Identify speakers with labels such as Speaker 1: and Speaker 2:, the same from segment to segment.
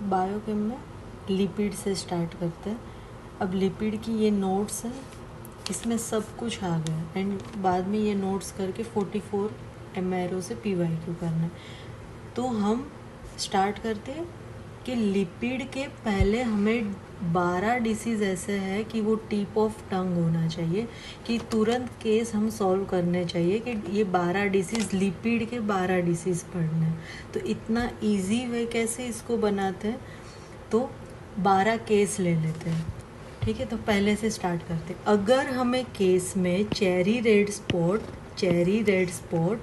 Speaker 1: Biochem में lipid से start करते हैं। अब लिपिड की ये नोट्स है, इसमें सब कुछ आ गया एंड बाद में ये नोट्स करके 44 MRO से PYQ करना है। तो हम स्टार्ट करते हैं कि लिपिड के पहले हमें 12 डिसीज़ ऐसे है कि वो टिप ऑफ टंग होना चाहिए कि तुरंत केस हम सॉल्व करने चाहिए कि ये 12 डिसीज़ लिपिड के 12 डिसीज़ पढ़ने हैं। तो इतना इजी वे कैसे इसको बनाते हैं, तो 12 केस ले लेते हैं। ठीक है, तो पहले से स्टार्ट करते हैं। अगर हमें केस में cherry red spot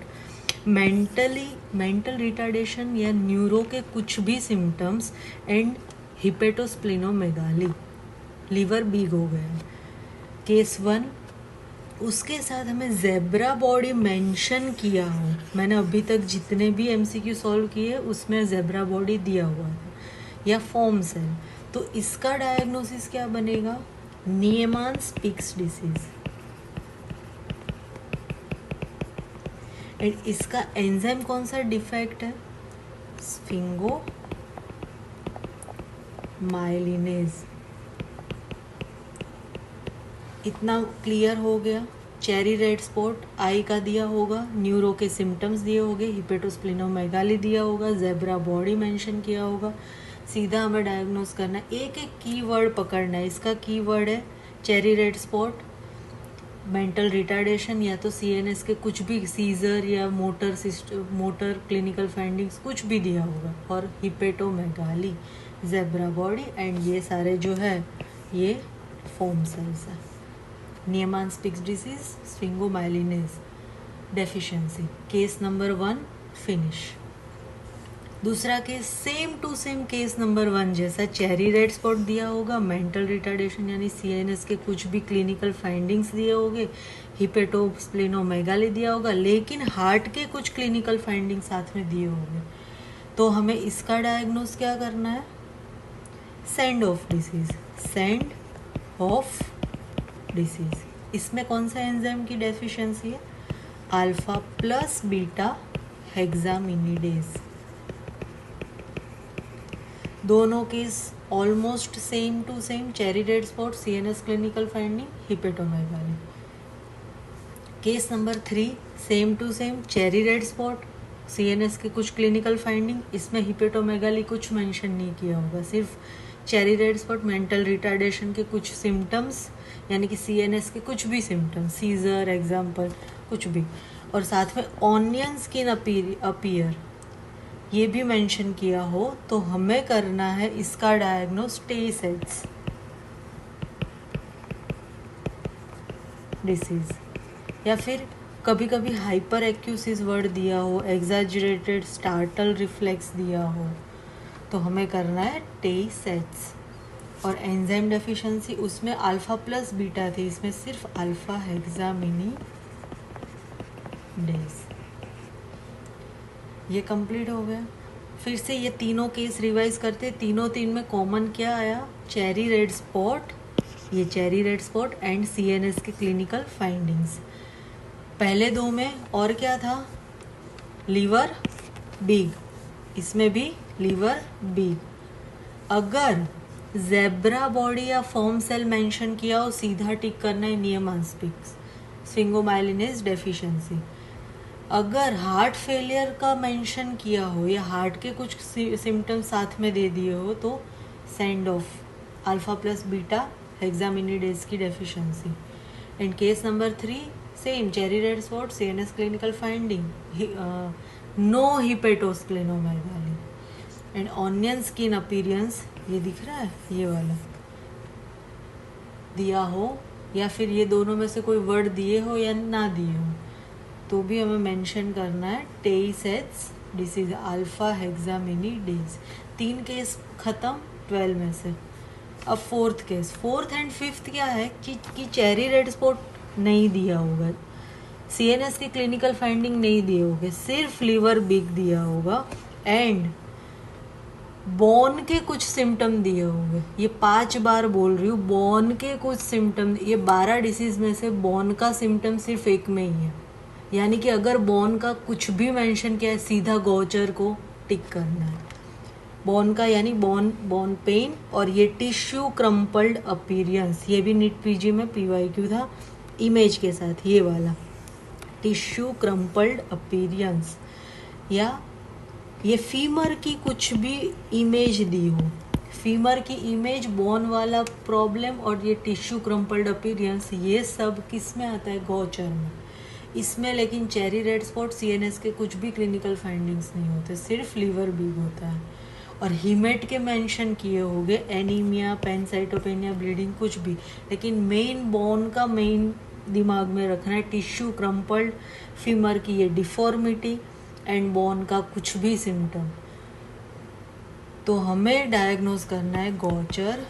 Speaker 1: mental retardation या न्यूरो के कुछ भी सिम्टम्स एंड हिपेटोस्प्लिनोमेगाली, लीवर बिग हो गया, केस 1। उसके साथ हमें ज़ेब्रा बॉडी मेंशन किया हो, मैंने अभी तक जितने भी MCQ सॉल्व किए उसमें ज़ेब्रा बॉडी दिया हुआ था, या फॉर्म सेल, तो इसका डायग्नोसिस क्या बनेगा, नीएमान्स पिक्स डिसीज। एंड इसका एंजाइम कौन सा डिफेक्ट है, स्फिंगो माइलिनेज। इतना क्लियर हो गया। चेरी रेड स्पॉट आई का दिया होगा, न्यूरो के सिम्टम्स दिए होंगे, हिपेटोस्प्लिनोमेगाली दिया होगा, ज़ेब्रा बॉडी मेंशन किया होगा। सीधा हमें डायग्नोस करना है, एक एक कीवर्ड पकड़ना है। इसका कीवर्ड है cherry red spot, mental retardation या तो CNS के कुछ भी, सीजर या मोटर क्लिनिकल फाइंडिंग्स कुछ भी दिया होगा, और हिपेटोमेगाली, ज़ेब्रा बॉडी एंड ये सारे जो है ये फॉर्म सेल्स है। Niemann's Pick's disease, sphingomyelinase deficiency. Case number 1 finish. दूसरा case same to same case number 1 जैसा, चेरी रेड स्पॉट दिया होगा, मेंटल रिटार्डेशन यानी CNS के कुछ भी क्लिनिकल फाइंडिंग्स दिए होंगे, हिपेटोस्प्लिनोमेगाली दिया होगा, लेकिन हार्ट के कुछ क्लिनिकल फाइंडिंग साथ में दिए होंगे। तो हमें इसका डायग्नोस क्या करना है, send off disease, send off disease. इसमें कौन सा एंजाइम की डेफिशिएंसी है, अल्फा प्लस बीटा हेक्सामिनिडेज। दोनों case almost same to same, cherry red spot, CNS clinical finding, hepatomegaly. Case number 3 same to same, cherry red spot, CNS के कुछ clinical finding, इसमें हिपेटोमेगाली कुछ मेंशन नहीं किया होगा, सिर्फ cherry red spot, mental retardation के कुछ सिम्टम्स यानी कि CNS के कुछ भी सिम्टम्स, सीजर एग्जाम्पल कुछ भी, और साथ में ऑनियन स्किन अपीयर ये भी मेंशन किया हो, तो हमें करना है इसका डायग्नोस टे सेल्स डिसीज। या फिर कभी कभी हाइपर एक्यूसिस वर्ड दिया हो, एग्जैजरेटेड स्टार्टल रिफ्लेक्स दिया हो, तो हमें करना है टे सेट्स। और एंजाइम डेफिशिएंसी, उसमें अल्फा प्लस बीटा थे, इसमें सिर्फ अल्फा हेक्सामिनी डेज। ये कंप्लीट हो गया। फिर से ये तीनों केस रिवाइज करते, तीनों में कॉमन क्या आया, चेरी रेड स्पॉट, ये cherry red spot and CNS के क्लिनिकल फाइंडिंग्स। पहले दो में और क्या था, लीवर बिग, इसमें भी लीवर बिग। अगर ज़ेब्रा बॉडी या फॉर्म सेल मेंशन किया हो, सीधा टिक करना है नीएमान्स पिक्स, स्फिंगोमाइलिनेज डेफिशिएंसी। अगर हार्ट फेलियर का मेंशन किया हो या हार्ट के कुछ सिम्टम्स साथ में दे दिए हो, तो send of alpha plus beta hexosaminidase की डेफिशिएंसी। And case number 3 same, cherry red spot, CNS clinical finding, no hepatosplenomegaly and onion skin appearance, ये दिख रहा है ये वाला दिया हो, या फिर ये दोनों में से कोई वर्ड दिए हो या ना दिए हो, तो भी हमें मेंशन करना है टे सेट्स डिसीज, अल्फा हेक्सामिनिडेज। 3 केस खत्म 12 में से। अब fourth case, fourth and fifth क्या है कि चेरी रेड स्पॉट नहीं दिया होगा, CNS की क्लिनिकल फाइंडिंग नहीं दिए होंगे, सिर्फ लीवर बिग दिया होगा एंड बॉन के कुछ सिम्टम दिए होंगे। ये 5 बार बोल रही हूँ, बॉन के कुछ सिम्टम। ये 12 डिसीज में से बॉन का सिम्टम सिर्फ एक में ही है, यानी कि अगर बॉन का कुछ भी मेंशन किया है, सीधा गोचर को टिक करना है। बोन का यानी बोन पेन, और ये टिश्यू क्रम्पल्ड अपीरियंस, ये भी नीट पीजी में PYQ था इमेज के साथ, ये वाला टिश्यू क्रम्पल्ड अपीरियंस, या ये फीमर की कुछ भी इमेज दी हो, फीमर की इमेज, बोन वाला प्रॉब्लम और ये टिश्यू क्रम्पल्ड अपीरियंस, ये सब किस में आता है? गोचर में। इसमें लेकिन चेरी रेड स्पॉट CNS के कुछ भी क्लिनिकल फाइंडिंग्स नहीं होते, सिर्फ लीवर बीग होता है। और हीमेट के मेंशन किए होंगे, एनीमिया, पैनसाइटोपेनिया, ब्लीडिंग, कुछ भी, लेकिन मेन बोन का मेन दिमाग में रखना है, टिश्यू क्रम्पल्ड, फीमर की ये डिफॉर्मिटी एंड बोन का कुछ भी सिम्टम। तो हमें डायग्नोज करना है गौचर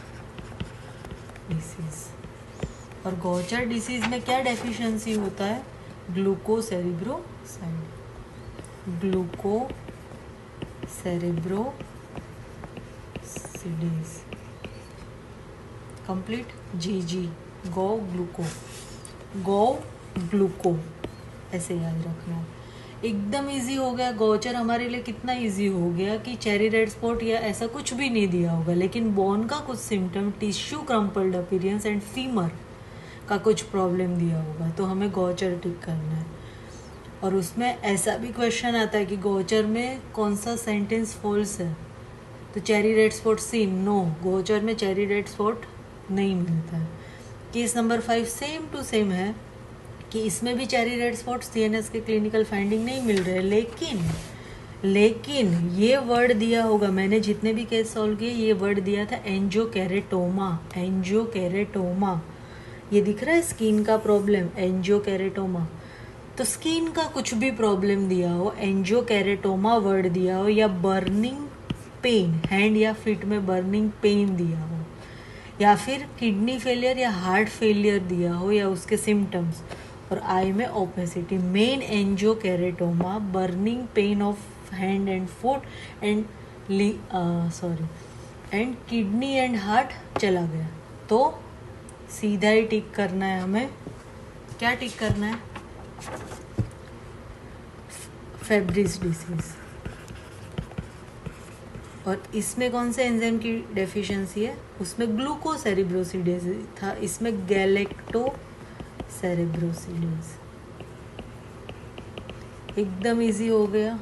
Speaker 1: डिसीज। और गौचर डिसीज में क्या डेफिशिएंसी होता है? ग्लूकोसेरिब्रोसाइड, ग्लूकोसेरिब्रोसिडेज, कंप्लीट। GG, गो ग्लूको, ऐसे याद रखना है। एकदम इजी हो गया। गौचर हमारे लिए कितना इजी हो गया कि चेरी रेड स्पॉट या ऐसा कुछ भी नहीं दिया होगा, लेकिन बोन का कुछ symptom, tissue crumpled appearance and femur का कुछ प्रॉब्लम दिया होगा, तो हमें गौचर टिक करना है। और उसमें ऐसा भी क्वेश्चन आता है कि गौचर में कौन सा सेंटेंस फॉल्स है, तो cherry red spot seen, no, Gaucher में चेरी रेड स्पॉट नहीं मिलता है। Case number 5 same to same है कि इसमें भी चेरी रेड स्पॉट CNS के क्लिनिकल फाइंडिंग नहीं मिल रहे, लेकिन ये वर्ड दिया होगा, मैंने जितने भी केस सॉल्व किए ये वर्ड दिया था, एंजियोकेरेटोमा, ये दिख रहा है स्किन का प्रॉब्लम, एंजियोकेरेटोमा। तो स्किन का कुछ भी प्रॉब्लम दिया हो, एंजियोकेरेटोमा वर्ड दिया हो, या बर्निंग पेन, हैंड या फीट में बर्निंग पेन दिया हो, या फिर किडनी फेलियर या हार्ट फेलियर दिया हो, या उसके सिम्टम्स, और आई में opacity, main angiokeratoma, burning pain of hand and foot and and kidney and heart चला गया, तो सीधा ही टिक करना है हमें। क्या टिक करना है? फेब्रिस डिसीज। और इसमें कौन से एंजाइम की डेफिशिएंसी है? उसमें ग्लूकोसेरिब्रोसिडेज था, इसमें गैलेक्टोसेरिब्रोसिडेज। एकदम इजी हो गया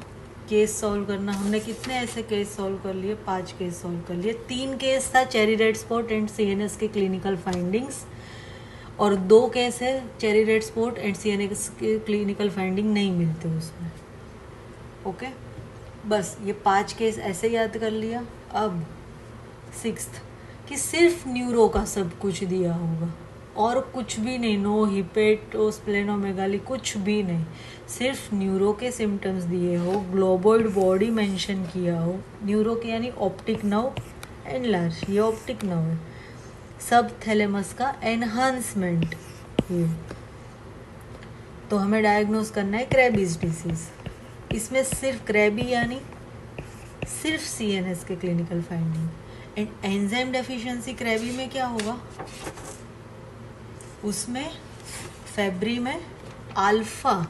Speaker 1: केस सॉल्व करना। हमने कितने ऐसे केस सॉल्व कर लिए? 5 केस सॉल्व कर लिए। 3 केस था cherry red spot and CNS के क्लिनिकल फाइंडिंग्स, और 2 केस है cherry red spot and CNS के क्लिनिकल फाइंडिंग नहीं मिलते उसमें। ओके, बस ये 5 केस ऐसे याद कर लिया। अब 6th कि सिर्फ न्यूरो का सब कुछ दिया होगा और कुछ भी नहीं, नो हिपेटोस्प्लेनोमेगाली, कुछ भी नहीं, सिर्फ न्यूरो के सिम्टम्स दिए हो, ग्लोबोइड बॉडी मेंशन किया हो, न्यूरो के यानी ऑप्टिक नर्व एनलार्ज, ये ऑप्टिक नर्व है, सब थैलेमस का एनहांसमेंट, ये तो हमें डायग्नोज करना है क्रेबीज डिसीज। इसमें सिर्फ क्रेबी यानी सिर्फ CNS के clinical finding and enzyme deficiency. Krabbe में क्या होगा? उसमें फेब्री में अल्फा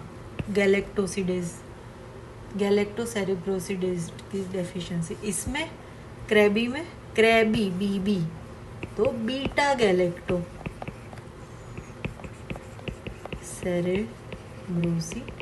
Speaker 1: गैलेक्टोसेरिब्रोसिडेज की डेफिशिएंसी। इसमें क्रेबी में क्रेबी BB तो बीटा गैलेक्टो सेरिब्रोसिडेज।